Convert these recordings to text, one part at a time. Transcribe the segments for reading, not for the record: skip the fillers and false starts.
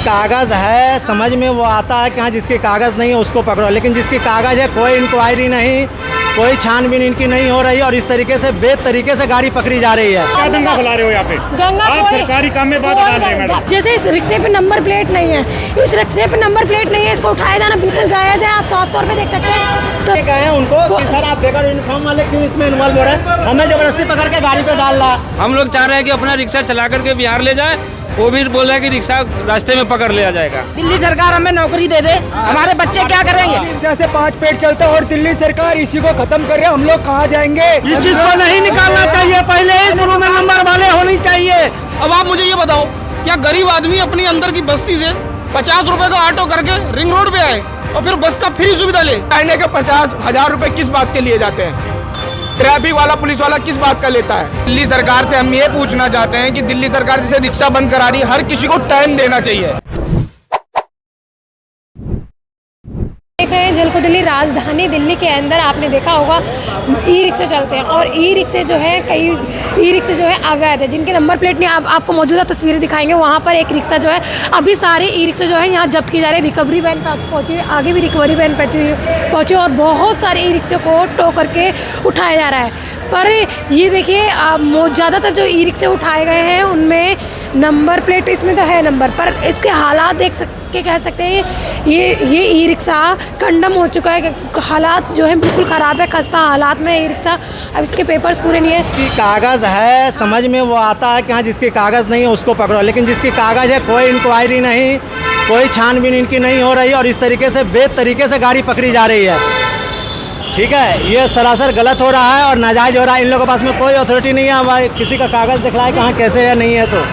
कागज़ है समझ में वो आता है कि हाँ जिसके कागज़ नहीं है उसको पकड़ो, लेकिन जिसकी कागज़ है कोई इंक्वायरी नहीं, कोई छानबीन इनकी नहीं हो रही और इस तरीके से बेत तरीके से गाड़ी पकड़ी जा रही है। क्या दंगा फैला रहे हो यहाँ पे? आप सरकारी काम में बाधा डाल रहे हैं मैडम। जैसे इस रिक्शे पे नंबर प्लेट नहीं है, इस रिक्शे पे नंबर प्लेट नहीं है, इसको उठाया जाना बिल्कुल जायज़ है। आप साफ तौर पे देख सकते हैं। तो कहे उनको कि सर आप बेकार यूनिफॉर्म वाले क्यों इसमें इन्वॉल्व हो रहे हैं, हमें जबरदस्ती पकड़ के गाड़ी पे डाल रहा है। हम लोग चाह रहे हैं कि अपना रिक्शा चला करके बिहार ले जाए, वो भी बोल रहा है कि रिक्शा रास्ते में पकड़ लिया जाएगा। दिल्ली सरकार हमें नौकरी दे दे, हमारे बच्चे क्या करेंगे? रिक्शा से 5 पेट चलता है और दिल्ली सरकार इसी को खत्म कर रही है, हम लोग कहाँ जाएंगे? इस चीज को नहीं निकालना चाहिए, पहले ही शुरू में नंबर वाले होनी चाहिए। अब आप मुझे ये बताओ, क्या गरीब आदमी अपनी अंदर की बस्ती से 50 रुपए का ऑटो करके रिंग रोड पे आए और फिर बस का फ्री सुविधा ले? महीने के 50,000 रुपए किस बात के लिए जाते हैं? ट्रैफिक वाला पुलिस वाला किस बात का लेता है? दिल्ली सरकार से हम ये पूछना चाहते हैं कि दिल्ली सरकार जैसे रिक्शा बंद करा रही है, हर किसी को टाइम देना चाहिए। देख रहे हैं झलको दिल्ली, राजधानी दिल्ली के अंदर आपने देखा होगा ई रिक्शे चलते हैं और ई रिक्शे जो है कई ई रिक्शे जो है अवैध है, जिनके नंबर प्लेट नहीं। आपको मौजूदा तस्वीरें दिखाएंगे। वहाँ पर एक रिक्शा जो है, अभी सारे ई रिक्शे जो है यहाँ जब्त की जा रही है। रिकवरी वैन पहुँची है, आगे भी रिकवरी वैन पहुँची और बहुत सारे ई रिक्शे को टो करके उठाया जा रहा है। पर ये देखिए ज़्यादातर जो ई रिक्शे उठाए गए हैं उनमें नंबर प्लेट इसमें तो है नंबर, पर इसके हालात देख के कह सकते हैं ये ई रिक्शा कंडम हो चुका है। हालात जो है बिल्कुल ख़राब है, खस्ता हालात में ई रिक्शा। अब इसके पेपर्स पूरे नहीं है। कि कागज़ है समझ में वो आता है कि हाँ जिसके कागज़ नहीं है उसको पकड़ो, लेकिन जिसकी कागज़ है कोई इंक्वायरी नहीं, कोई छानबीन इनकी नहीं हो रही और इस तरीके से बेत तरीके से गाड़ी पकड़ी जा रही है। ठीक है, ये सरासर गलत हो रहा है और नाजायज़ हो रहा है। इन लोगों के पास में कोई अथॉरिटी नहीं है हमारे किसी का कागज़ दिखलाए कहाँ कैसे है नहीं है, सो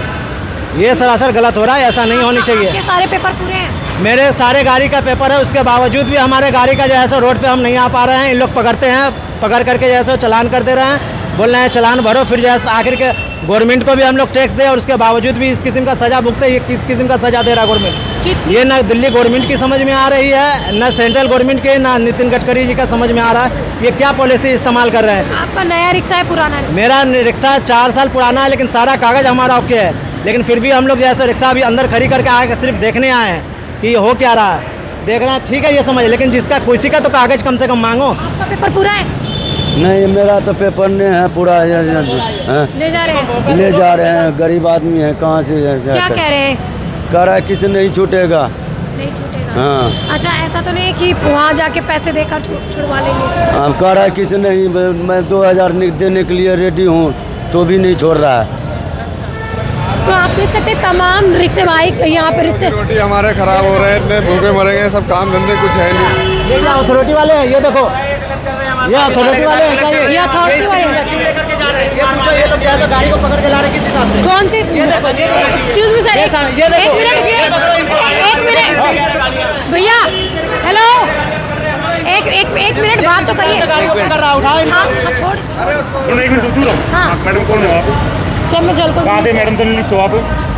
ये सरासर गलत हो रहा है, ऐसा नहीं होनी चाहिए। आपके सारे पेपर पूरे हैं? मेरे सारे गाड़ी का पेपर है, उसके बावजूद भी हमारे गाड़ी का जो है सो रोड पे हम नहीं आ पा रहे हैं। इन लोग पकड़ते हैं, पकड़ करके जो है सो चालान कर दे रहे हैं, बोल रहे हैं चालान भरो, फिर जो है आखिर के गवर्नमेंट को भी हम लोग टैक्स दें और उसके बावजूद भी इस किस्म का सज़ा भुगते। ये किस किस्म का सज़ा दे रहा है गवर्नमेंट? ये ना दिल्ली गवर्नमेंट की समझ में आ रही है, ना सेंट्रल गवर्नमेंट के, ना नितिन गडकरी जी का समझ में आ रहा है ये क्या पॉलिसी इस्तेमाल कर रहे हैं। आपका नया रिक्शा है पुराना? मेरा रिक्शा 4 साल पुराना है, लेकिन सारा कागज़ हमारा ओके है, लेकिन फिर भी हम लोग जो है सो रिक्शा अभी अंदर खड़ी करके आए, सिर्फ देखने आए हैं कि ये हो क्या रहा है। देखना ठीक है ये समझ, लेकिन जिसका किसी का तो कागज़ कम से कम मांगो। आपका पेपर पूरा है? नहीं, मेरा तो पेपर नहीं है पूरा। ले जा रहे हैं? ले जा रहे हैं, गरीब आदमी है, कहाँ से क्या कह रहे हैं? कह रहा है किसी नहीं छूटेगा। नहीं छूटेगा? हाँ। अच्छा, ऐसा तो नहीं कि वहाँ जाके पैसे देकर छुड़वा लेंगे? अब कह रहा है किसी नहीं, मैं 2000 देने के लिए रेडी हूँ तो भी नहीं छोड़ रहा है। तो आप देख सकते हैं तमाम रिक्शे भाई यहाँ पे रिक्शे रोटी हमारे खराब हो रहे हैं, इतने भूखे मरेंगे, सब काम धंधे कुछ है नहीं। ये क्या अथॉरिटी वाले हैं? ये देखो ये अथॉरिटी वाले हैं क्या? ये अथॉरिटी वाले हैं? ये पूछो, ये लोग जो गाड़ी को पकड़ के ला रहे किस हिसाब से? कौन सी? एक्सक्यूज मी सर, एक मिनट भैया, हेलो, एक मिनट बात तो करिए। गाड़ी को पकड़ रहा है, उठाओ इनको। हाँ, छोड़। सुनो, एक मिनट दूर रहो। हाँ। मैडम कौन है आप? सर मैं झलको कहाँ से मैडम? जर्नलिस्ट हो आप?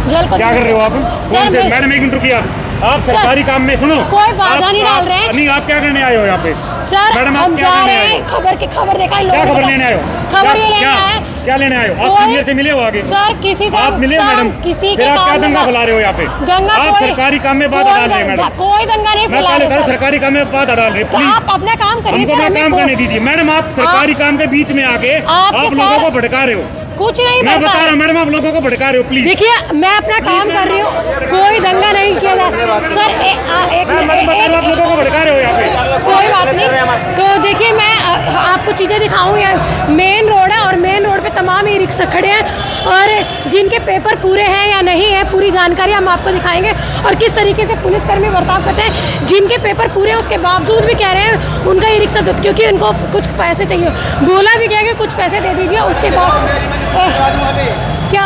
झलको क्या कर रहे हो आप? सर मैडम एक मिनट रुकिए आप सरकारी काम में। सुनो, कोई बाधा नहीं डाल रहे हैं। नहीं, आप क्या करने आए हो यहाँ पे? सर मैडम, हम जा रहे हैं खबर देखा है। क्या खबर लेने आए हो? खबर ये लेने आए। क्या लेने आए हो? आप सीनियर से मिले हो आगे? सर किसी से आप मिले मैडम? किसी फिर आप क्या दंगा फैला रहे हो यहाँ पे? दंगा आप सरकारी काम में बाधा डाल रहे हैं मैडम। कोई दंगा नहीं फैला रहे सर। सरकारी काम में बाधा डाल रहे हैं, तो प्लीज आप अपना काम करिए हमको सर। अपना काम करने दीजिए मैडम। आप सरकारी काम के बीच में आके आप लोगों को भड़का रहे हो। कुछ नहीं मैं बता रहा हूँ मैडम, आप लोगों को भड़का रहे हो, प्लीज। देखिए मैं अपना काम कर रही हूँ, कोई दंगा नहीं किया जा सर। एक मिनट, आप लोगों को भड़का रहे हो यहाँ पे। कोई बात नहीं। तो देखिए मैं आपको चीज़ें दिखाऊँ। यहाँ मेन रोड है और मेन रोड पे तमाम ई रिक्शा खड़े हैं और जिनके पेपर पूरे हैं या नहीं है पूरी जानकारी हम आपको दिखाएंगे और किस तरीके से पुलिसकर्मी बर्ताव करते हैं। जिनके पेपर पूरे हैं उसके बावजूद भी कह रहे हैं उनका ई रिक्शा, क्योंकि उनको कुछ पैसे चाहिए। बोला भी क्या कि कुछ पैसे दे दीजिए, उसके बाद क्या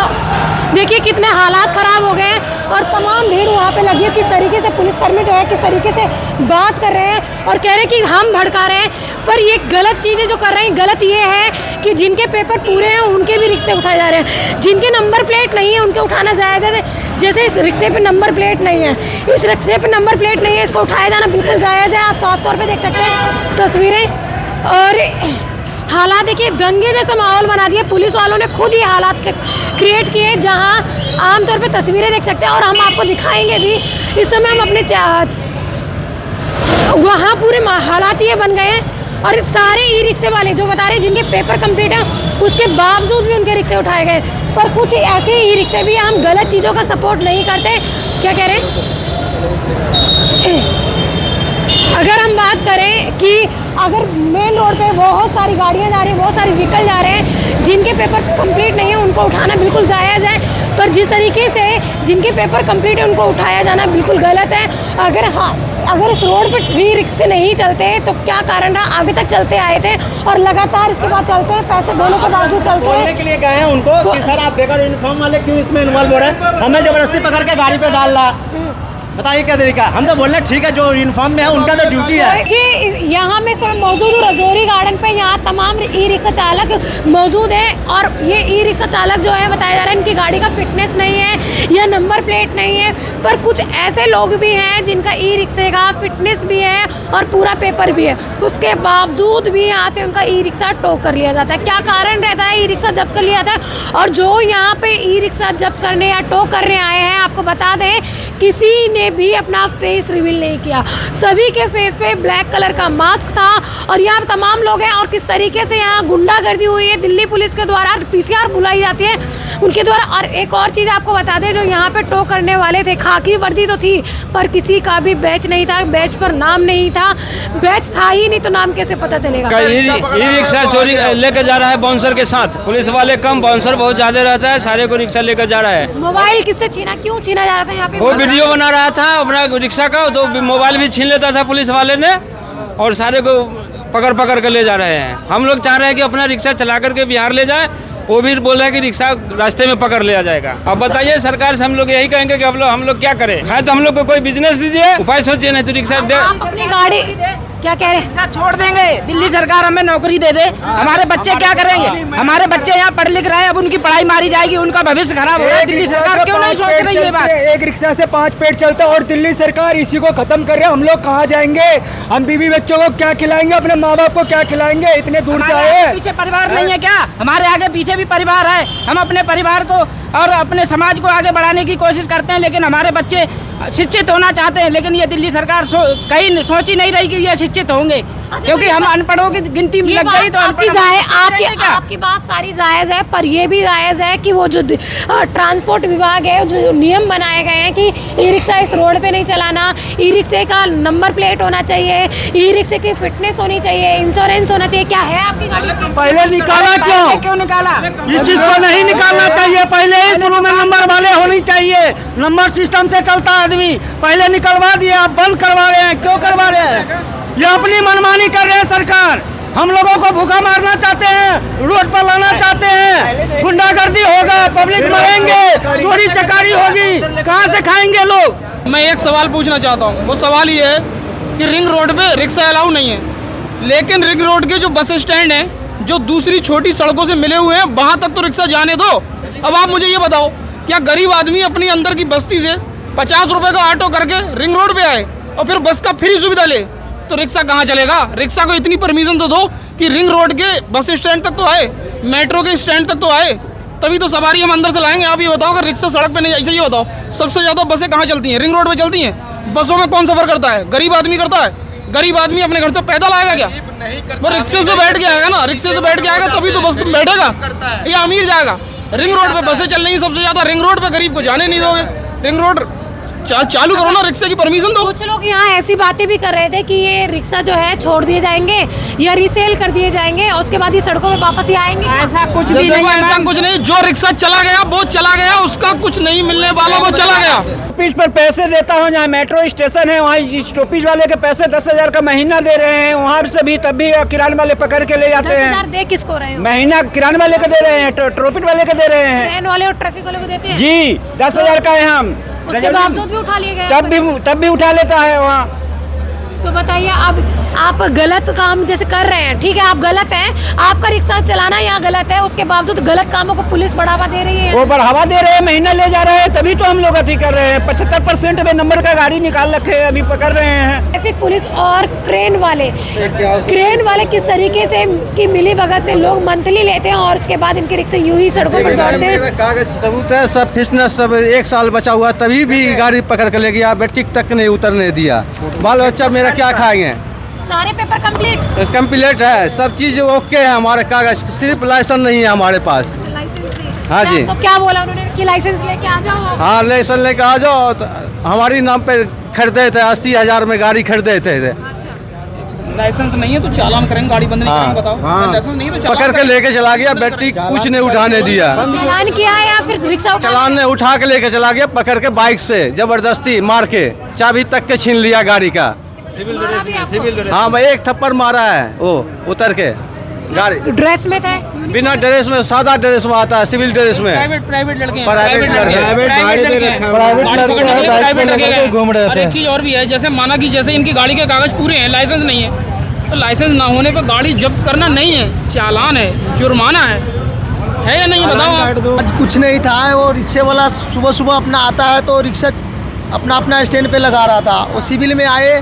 देखिए कितने हालात ख़राब हो गए हैं और तमाम भीड़ वहाँ पे लगी है। किस तरीके से पुलिसकर्मी जो है किस तरीके से बात कर रहे हैं और कह रहे हैं कि हम भड़का रहे हैं, पर ये गलत चीज़ें जो कर रहे हैं। गलत ये है कि जिनके पेपर पूरे हैं उनके भी रिक्शे उठाए जा रहे हैं, जिनके नंबर प्लेट नहीं है उनके उठाना जायज़ है। जैसे इस रिक्शे पे नंबर प्लेट नहीं है, इस रिक्शे पे नंबर प्लेट नहीं है, इसको उठाया जाना बिल्कुल जायज़ है। आप साफ तौर पर देख सकते हैं तस्वीरें और हालात देखिए, दंगे जैसा माहौल बना दिया। पुलिस वालों ने खुद ही हालात क्रिएट किए, जहां आमतौर पे तस्वीरें देख सकते हैं और हम आपको दिखाएंगे भी इस समय हम अपने वहाँ पूरे हालात ये बन गए हैं। और सारे ई रिक्शे वाले जो बता रहे हैं जिनके पेपर कंप्लीट है, उसके बावजूद भी उनके रिक्शे उठाए गए। पर कुछ ऐसे ई रिक्शे भी, हम गलत चीज़ों का सपोर्ट नहीं करते। क्या कह रहे हैं? अगर हम बात करें कि अगर मेन रोड पे बहुत सारी गाड़ियाँ जा रही हैं, बहुत सारे व्हीकल जा रहे हैं, जिनके पेपर कंप्लीट नहीं है उनको उठाना बिल्कुल जायज़ है। पर जिस तरीके से जिनके पेपर कंप्लीट है उनको उठाया जाना बिल्कुल गलत है। अगर इस रोड पर भी रिक्शे नहीं चलते तो क्या कारण रहा? आगे तक चलते आए थे और लगातार इसके बाद चलते हैं, पैसे देने के बावजूद चलते हैं। बोलने के लिए गए हैं उनको कि सर आप बेकार यूनिफॉर्म वाले क्यों इसमें इन्वॉल्व हो रहे हैं, हमें जबरदस्ती पकड़ के गाड़ी पे डाल रहा। बताइए क्या तरीका? हम तो बोल रहे हैं ठीक है, जो यूनिफॉर्म में है उनका तो ड्यूटी है। कि यहाँ में सब मौजूद हूँ रजौरी गार्डन पे, यहाँ तमाम ई रिक्शा चालक मौजूद हैं। और ये ई रिक्शा चालक जो है बताया जा रहा है इनकी गाड़ी का फिटनेस नहीं है या नंबर प्लेट नहीं है। पर कुछ ऐसे लोग भी हैं जिनका ई रिक्शे का फिटनेस भी है और पूरा पेपर भी है, उसके बावजूद भी यहाँ से उनका ई रिक्शा टो कर लिया जाता है। क्या कारण रहता है? ई रिक्शा जब्त कर लिया जाता है। और जो यहाँ पे ई रिक्शा जब्त करने या टो करने आए हैं, आपको बता दें किसी ने भी अपना फेस रिवील नहीं किया। सभी के फेस पे ब्लैक कलर का मास्क था। और यहाँ तमाम लोग हैं और किस तरीके से यहाँ गुंडागर्दी हुई है दिल्ली पुलिस के द्वारा, PCR बुलाई जाती है उनके द्वारा। और एक और चीज़ आपको बता दें, जो यहाँ पे टो करने वाले थे, खाकी वर्दी तो थी पर किसी का भी बैच नहीं था, बैच पर नाम नहीं था। बैच था ही नहीं तो नाम कैसे पता चलेगा? ई रिक्शा चोरी लेकर जा रहा है बाउंसर के साथ, पुलिस वाले कम, बाउंसर बहुत ज्यादा रहता है, सारे को रिक्शा लेकर जा रहा है। मोबाइल किससे छीना, क्यों छीना जा रहा था? यहाँ पे वो वीडियो बना रहा था अपना रिक्शा का, तो मोबाइल भी छीन लेता था पुलिस वाले ने और सारे को पकड़ कर ले जा रहे हैं। हम लोग चाह रहे हैं कि अपना रिक्शा चला करके बिहार ले जाए, वो भी बोल रहा है कि रिक्शा रास्ते में पकड़ लिया जाएगा। अब बताइए सरकार से हम लोग यही कहेंगे कि हम लोग क्या करें? है तो हम लोग को कोई बिजनेस दीजिए, उपाय सोचिए, नहीं तो रिक्शा अपनी गाड़ी क्या कह रहे हैं? छोड़ देंगे, दिल्ली सरकार हमें नौकरी दे दे, हमारे बच्चे क्या करेंगे? हमारे बच्चे यहाँ पढ़ लिख रहे हैं, अब उनकी पढ़ाई मारी जाएगी, उनका भविष्य खराब हो रहा है। दिल्ली सरकार क्यों नहीं सोच रही है बात? एक रिक्शा से 5 पेट चलता है और दिल्ली सरकार इसी को खत्म कर रहे हैं। हम लोग कहाँ जाएंगे? हम बीवी बच्चों को क्या खिलाएंगे? अपने माँ बाप को क्या खिलाएंगे? इतने दूर से आए। पीछे परिवार नहीं है क्या? हमारे आगे पीछे भी परिवार है। हम अपने परिवार को और अपने समाज को आगे बढ़ाने की कोशिश करते हैं, लेकिन हमारे बच्चे शिक्षित होना चाहते हैं। लेकिन ये दिल्ली सरकार कहीं सोच ही नहीं रही कि ये शिक्षित होंगे, क्योंकि हम अनपढ़ों की गिनती में लग गई। तो आपकी बात सारी जायज़ है, पर ये भी जायज़ है कि वो जो ट्रांसपोर्ट विभाग है, जो नियम बनाए गए हैं कि ई रिक्शा इस रोड पे नहीं चलाना, ई रिक्शे का नंबर प्लेट होना चाहिए, ई रिक्शे की फिटनेस होनी चाहिए, इंश्योरेंस होना चाहिए। क्या है आपकी गाड़ी? पहले निकाला क्यों निकाला? इस चीज को नहीं निकालना चाहिए। पहले ही शुरू में नंबर वाले होनी चाहिए, नंबर सिस्टम से चलता है आदमी। पहले निकलवा दिए, आप बंद करवा रहे हैं। क्यों करवा रहे हैं? ये अपनी मनमानी कर रहे हैं सरकार। हम लोगों को भूखा मारना चाहते हैं, रोड पर लाना चाहते हैं, गुंडागर्दी होगा, पब्लिक मरेंगे, चोरी चकारी होगी, कहाँ से खाएंगे लोग? मैं एक सवाल पूछना चाहता हूँ। वो सवाल ये है कि रिंग रोड पे रिक्शा अलाउ नहीं है, लेकिन रिंग रोड के जो बस स्टैंड हैं, जो दूसरी छोटी सड़कों से मिले हुए हैं, वहाँ तक तो रिक्शा जाने दो। अब आप मुझे ये बताओ, क्या गरीब आदमी अपनी अंदर की बस्ती से 50 रुपए का ऑटो करके रिंग रोड पे आए और फिर बस का फ्री सुविधा ले, तो रिक्शा कहाँ चलेगा? रिक्शा को इतनी परमिशन तो दो कि रिंग रोड के बस स्टैंड तक तो आए, मेट्रो के स्टैंड तक तो आए, तभी तो सवारी हम अंदर से लाएंगे। आप ये बताओ, अगर रिक्शा सड़क पे नहीं आई, ये बताओ सबसे ज़्यादा बसें कहाँ चलती हैं? रिंग रोड पे चलती हैं। बसों में कौन सफ़र करता है? गरीब आदमी करता है। गरीब आदमी अपने घर से पैदल आएगा क्या? वो रिक्शे से बैठ के आएगा ना, रिक्शे से बैठ के आएगा तभी तो बस में बैठेगा, या अमीर जाएगा। रिंग रोड पे बसें चल रही हैं सबसे ज़्यादा, रिंग रोड पे गरीब को जाने नहीं दोगे। रिंग रोड चालू करो ना, रिक्शे की परमिशन दो। कुछ लोग यहाँ ऐसी बातें भी कर रहे थे कि ये रिक्शा जो है छोड़ दिए जाएंगे या रीसेल कर दिए जाएंगे और उसके बाद ये सड़कों में वापस ही आएंगे। ऐसा कुछ भी नहीं है, ऐसा कुछ नहीं। जो रिक्शा चला गया वो चला गया, उसका कुछ नहीं मिलने वाला, वो चला गया। स्टॉपेज पर पैसे देता हूँ, जहाँ मेट्रो स्टेशन है वहाँ स्टॉपेज वाले के पैसे 10,000 का महीना दे रहे हैं। वहाँ से भी तब भी किराने वाले पकड़ के ले जाते हैं। 10,000 दे किसको रहे हो? महीना किराने वाले को दे रहे हैं, ट्रॉफिक वाले को दे रहे हैं। ट्रेन वाले और ट्रैफिक वाले को देते हैं जी, 10,000 का है। हम उसके बावजूद भी उठा लिए गए, तब भी उठा लेता है वहाँ। तो बताइए अब आप गलत काम जैसे कर रहे हैं, ठीक है आप गलत हैं, आपका रिक्शा चलाना यहाँ गलत है, उसके बावजूद गलत कामों को पुलिस बढ़ावा दे रही है। वो बढ़ावा दे रहे हैं, महीना ले जा रहे हैं, तभी तो हम लोग अति कर रहे हैं। 75% में नंबर का गाड़ी निकाल रखे हैं, अभी पकड़ रहे हैं। ट्रैफिक पुलिस और क्रेन वाले किस तरीके से की मिली भगत से लोग मंथली लेते हैं और उसके बाद इनके रिक्शे यूं ही सड़कों पर दौड़ते हैं। कागज सबूत है, सब फिटनेस सब 1 साल बचा हुआ, तभी भी गाड़ी पकड़ के ले गया, बैटरी तक नहीं उतरने दिया। बाल बच्चा मेरा क्या खाएंगे? सारे पेपर कंप्लीट है, सब चीज ओके है, हमारे कागज, सिर्फ लाइसेंस नहीं है हमारे पास। लाइसेंस नहीं। हाँ जी। तो क्या बोला उन्होंने कि लाइसेंस लेके आ जाओ? हाँ लाइसेंस लेके आ जाओ। तो हमारी नाम पे खरीदे थे, 80,000 में गाड़ी खरीदे थे। लाइसेंस नहीं है तो चालान करेंगे, गाड़ी बंद नहीं करेंगे, बताओ। हाँ। लाइसेंस नहीं है तो पकड़ के लेके चला गया, बैटरी कुछ नहीं उठाने दिया। चालान किया या फिर रिक्शा चालान ने उठा के लेके चला गया, पकड़ के बाइक से जबरदस्ती मार के चाबी तक के छीन लिया गाड़ी का। सिविल ड्रेस में हाँ भाई, एक थप्पड़ मारा है वो उतर के। गाड़ी ड्रेस में थे, बिना ड्रेस में, सादा ड्रेस में आता है, सिविल ड्रेस में। प्राइवेट लड़के हैं, प्राइवेट लड़के घूम रहे थे। एक चीज और भी है, जैसे माना कि जैसे इनकी गाड़ी के कागज पूरे हैं, लाइसेंस नहीं है, तो लाइसेंस ना होने पर गाड़ी जब्त करना नहीं है, चालान है, जुर्माना है या नहीं? बताओ आप। आज कुछ नहीं था, वो रिक्शे वाला सुबह सुबह अपना आता है तो रिक्शा अपना स्टैंड पे लगा रहा था, वो सिविल में आए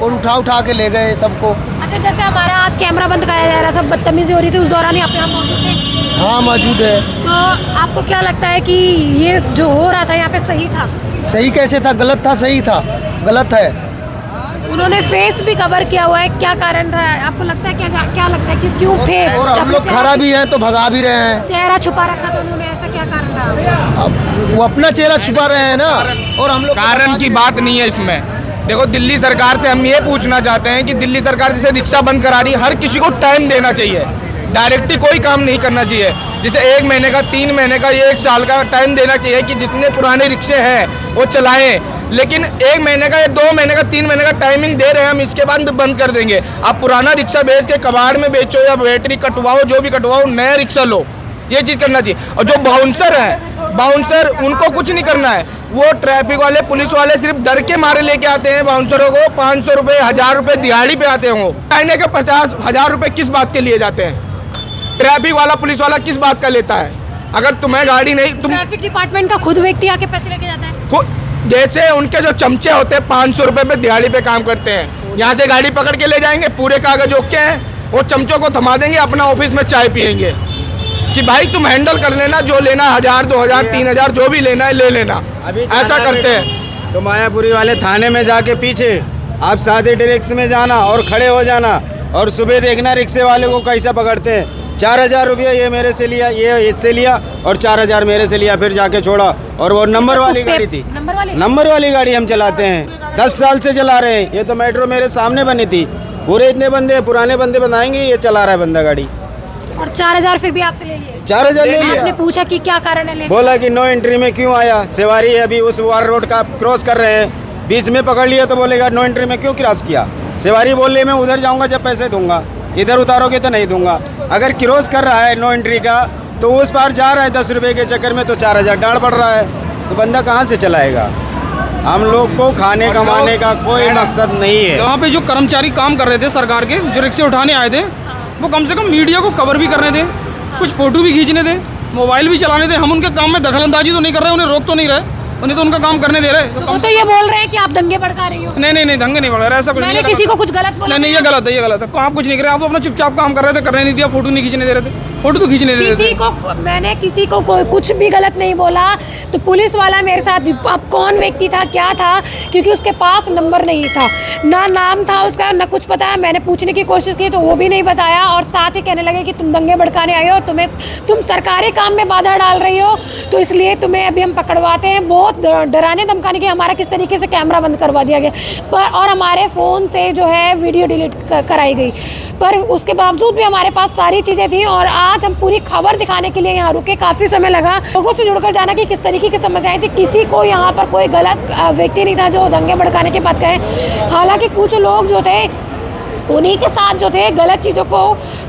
और उठा के ले गए सबको। अच्छा, जैसे हमारा आज कैमरा बंद कराया जा रहा था, बदतमीजी हो रही थी, उस दौरान ही आप यहाँ मौजूद थे? हाँ मौजूद है। तो आपको क्या लगता है कि ये जो हो रहा था यहाँ पे सही था? सही कैसे था? गलत था? सही था? गलत है। उन्होंने फेस भी कवर किया हुआ है, क्या कारण रहा है आपको लगता है? क्या लगता है कि क्यों और हम लोग खड़ा भी हैं तो भगा भी रहे हैं। चेहरा छुपा रखा था उन्होंने, ऐसा क्या कारण रहा? अब वो अपना चेहरा छुपा रहे हैं ना, और हम लोग कारण की बात नहीं है इसमें। देखो, दिल्ली सरकार से हम ये पूछना चाहते हैं कि दिल्ली सरकार जैसे रिक्शा बंद करा रही है, हर किसी को टाइम देना चाहिए, डायरेक्टली कोई काम नहीं करना चाहिए। जैसे 1 महीने का, 3 महीने का, 1 साल का टाइम देना चाहिए कि जिसने पुराने रिक्शे हैं वो चलाएं। लेकिन 1 महीने का या 2 महीने का, 3 महीने का टाइमिंग दे रहे हैं हम, इसके बाद बंद कर देंगे। आप पुराना रिक्शा बेच के कबाड़ में बेचो या बैटरी कटवाओ, जो भी कटवाओ, नया रिक्शा लो, ये चीज़ करना चाहिए। और जो बाउंसर है, बाउंसर उनको कुछ नहीं करना है, वो ट्रैफिक वाले, पुलिस वाले सिर्फ डर के मारे लेके आते हैं बाउंसरों को। 500 रुपये, 1000 रुपये दिहाड़ी पे आते हों। महीने के 50,000 रुपये किस बात के लिए जाते हैं? ट्रैफिक वाला, पुलिस वाला किस बात का लेता है? अगर तुम्हें गाड़ी नहीं, तुम ट्रैफिक डिपार्टमेंट का खुद व्यक्ति आके पैसे लेके जाता है। जैसे उनके जो चमचे होते हैं 500 रुपये पे दिहाड़ी पे काम करते हैं, यहाँ से गाड़ी पकड़ के ले जाएंगे, पूरे कागज ओके हैं, वो चमचों को थमा देंगे, अपना ऑफिस में चाय पियेंगे कि भाई तुम हैंडल कर लेना, जो लेना 1000, 2000, 3000 जो भी लेना है ले लेना। ऐसा करते हैं। तो मायापुरी वाले थाने में जाके पीछे आप सादे डायरेक्ट में जाना और खड़े हो जाना, और सुबह देखना रिक्शे वाले को कैसा पकड़ते हैं। 4000 रुपया ये मेरे से लिया, ये इससे लिया, और 4000 मेरे से लिया, फिर जाके छोड़ा। और वो नंबर वाली गाड़ी थी, नंबर वाली गाड़ी हम चलाते हैं, 10 साल से चला रहे हैं। ये तो मेट्रो मेरे सामने बनी थी, पूरे इतने बंदे, पुराने बंदे बताएंगे ये चला रहा है बंदा गाड़ी। और 4000 फिर भी आपसे ले लिए? 4000 ले लिया। आपने पूछा कि क्या कारण है लेने? बोला कि नो एंट्री में क्यों आया, सवारी अभी उस वार रोड का क्रॉस कर रहे हैं, बीच में पकड़ लिया तो बोलेगा नो एंट्री में क्यों क्रॉस किया। सवारी बोल रही मैं उधर जाऊंगा जब पैसे दूंगा, इधर उतारोगे तो नहीं दूंगा। अगर क्रॉस कर रहा है नो एंट्री का, तो उस पार जा रहा है 10 रुपये के चक्कर में, तो 4000 डाल पड़ रहा है, तो बंदा कहाँ से चलाएगा। हम लोग को खाने कमाने का कोई मकसद नहीं है। यहाँ पे जो कर्मचारी काम कर रहे थे सरकार के, जो रिक्शे उठाने आए थे, वो कम से कम मीडिया को कवर भी करने थे, कुछ फोटो भी खींचने थे, मोबाइल भी चलाने थे। हम उनके काम में दखलंदाजी तो नहीं कर रहे, उन्हें रोक तो नहीं रहे, उन्हें तो उनका काम करने दे रहे। वो तो ये बोल रहे हैं कि आप दंगे भड़का रही हो। नहीं दंगे नहीं बढ़ रहा, ऐसा कुछ नहीं। किसी को कुछ गलत बोला? नहीं, ये गलत है, ये गलत है। आप कुछ नहीं कर रहे, आप तो अपना चुपचाप काम कर रहे थे, करने नहीं दिया, फोटो नहीं खींचने दे रहे थे, फोटो तो खींचने दे रहे थे। मैंने किसी को कुछ भी गलत नहीं बोला। तो पुलिस वाला मेरे साथ, अब कौन व्यक्ति था, क्या था, क्योंकि उसके पास नंबर नहीं था, ना नाम था उसका, ना कुछ पता। मैंने पूछने की कोशिश की तो वो भी नहीं बताया, और साथ ही कहने लगे कि तुम दंगे भड़काने आए हो, तुम सरकारी काम में बाधा डाल रही हो, तो इसलिए तुम्हें अभी हम पकड़वाते हैं। बहुत डराने धमकाने के, हमारा किस तरीके से कैमरा बंद करवा दिया गया, पर और हमारे फ़ोन से जो है वीडियो डिलीट कराई गई, पर उसके बावजूद भी हमारे पास सारी चीज़ें थी। और आज हम पूरी खबर दिखाने के लिए यहाँ रुके, काफ़ी समय लगा लोगों से जुड़कर जाना कि किस तरीके की समस्याएं थी। किसी को यहाँ पर कोई गलत व्यक्ति नहीं था जो दंगे भड़काने की बात कहे। हालांकि कुछ लोग जो थे उन्हीं के साथ जो थे गलत चीज़ों को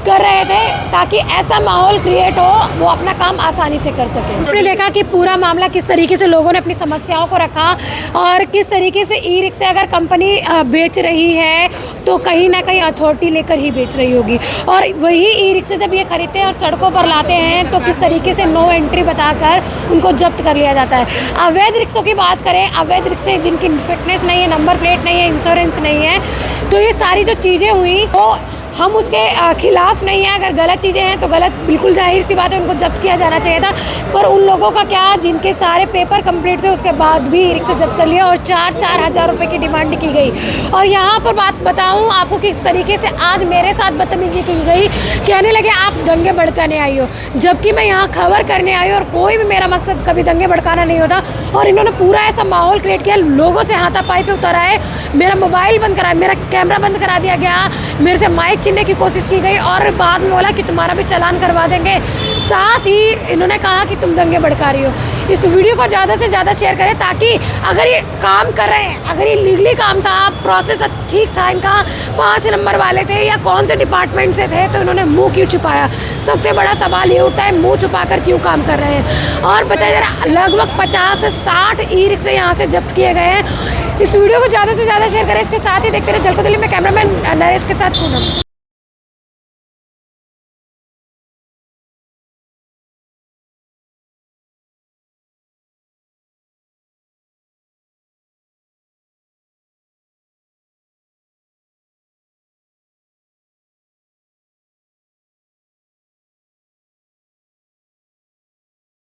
कर रहे थे, ताकि ऐसा माहौल क्रिएट हो, वो अपना काम आसानी से कर सके। आपने देखा कि पूरा मामला किस तरीके से लोगों ने अपनी समस्याओं को रखा, और किस तरीके से ई रिक्शा अगर कंपनी बेच रही है तो कहीं ना कहीं अथॉरिटी लेकर ही बेच रही होगी। और वही ई रिक्शा जब ये खरीदते हैं और सड़कों पर लाते हैं तो किस तरीके से नो एंट्री बताकर उनको जब्त कर लिया जाता है। अवैध रिक्शों की बात करें, अवैध रिक्शे जिनकी फिटनेस नहीं है, नंबर प्लेट नहीं है, इंश्योरेंस नहीं है, तो ये सारी जो चीज़ें हुई वो हम उसके खिलाफ नहीं है। अगर गलत चीज़ें हैं तो गलत, बिल्कुल जाहिर सी बात है, उनको जब्त किया जाना चाहिए था। पर उन लोगों का क्या, जिनके सारे पेपर कंप्लीट थे उसके बाद भी ई रिक्शा जब्त कर लिया और 4-4 हज़ार रुपये की डिमांड की गई। और यहाँ पर बात बताऊँ आपको किस तरीके से आज मेरे साथ बदतमीजी की गई, कहने लगे आप दंगे भड़काने आई हो, जबकि मैं यहाँ खबर करने आई हूँ और कोई भी मेरा मकसद कभी दंगे भड़काना नहीं होता। और इन्होंने पूरा ऐसा माहौल क्रिएट किया, लोगों से हाथापाई पे उतर आए, मेरा मोबाइल बंद कराया, मेरा कैमरा बंद करा दिया गया, मेरे से माइक छीनने की कोशिश की गई और बाद में बोला कि तुम्हारा भी चालान करवा देंगे। साथ ही इन्होंने कहा कि तुम दंगे भड़का रही हो। इस वीडियो को ज़्यादा से ज़्यादा शेयर करें ताकि अगर ये काम कर रहे हैं, अगर ये लीगली काम था, प्रोसेस ठीक था, इनका 5 नंबर वाले थे या कौन से डिपार्टमेंट से थे, तो इन्होंने मुँह क्यों छुपाया? सबसे बड़ा सवाल ये उठता है, मुँह छुपा कर क्यों काम कर रहे हैं? और बताया जा रहा लगभग 50 से 60 ई रिक्शे यहाँ से जब्त किए गए हैं। इस वीडियो को ज़्यादा से ज़्यादा शेयर करें। इसके साथ ही देखते रहे झलको दिल्ली में कैमरामैन नरेश के साथ पूनम।